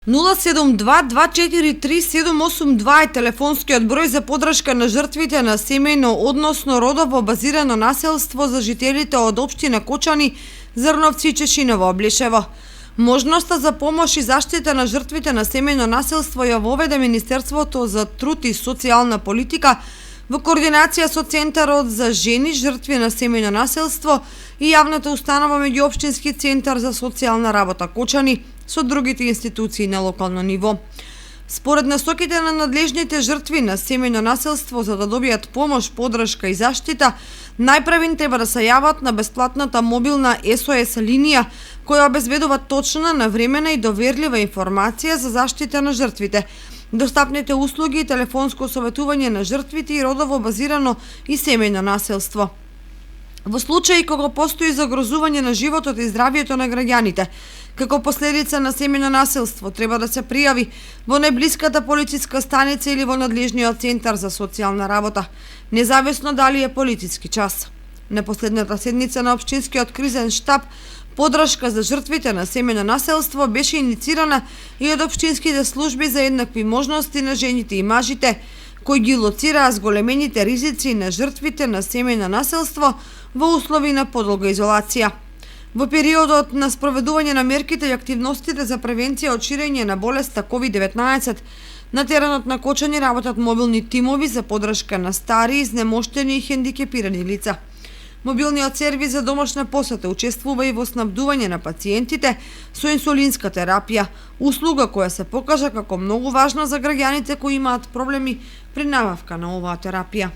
072-243-782 е телефонскиот број за подршка на жртвите на семејно, односно родово базирано насилство за жителите од општина Кочани, Зрновци и Чешиново, Облишево. Можноста за помош и заштита на жртвите на семејно насилство ја воведе Министерството за труд и социјална политика во координација со Центарот за жени жртви на семејно насилство и јавната установа Меѓуопштински центар за социјална работа Кочани со другите институции на локално ниво. Според насоките на надлежните жртви на семејно насилство, за да добијат помош, подршка и заштита, најпрвин треба да се јават на бесплатната мобилна SOS линија, која обезбедува точна, навремена и доверлива информација за заштита на жртвите, достапните услуги и телефонско советување на жртвите и родово базирано и семејно насилство. Во случаи кога постои загрозување на животот и здравието на граѓаните, како последица на семејно насилство, треба да се пријави во најблиската полициска станица или во надлежниот центар за социјална работа, независно дали е политички час. На последната седница на Општинскиот кризен штаб, подршка за жртвите на семејно насилство беше иницирана и од општинските служби за еднакви можности на жените и мажите, кои ги лоцираа зголемените ризици на жртвите на семејно насилство во услови на подолга изолација. Во периодот на спроведување на мерките и активностите за превенција од ширење на болеста COVID-19, на теренот на Кочани работат мобилни тимови за подршка на стари, изнемоштени и хендикепирани лица. Мобилниот сервис за домашна посета учествува и во снабдување на пациентите со инсулинска терапија, услуга која се покажа како многу важна за граѓаните кои имаат проблеми при набавка на оваа терапија.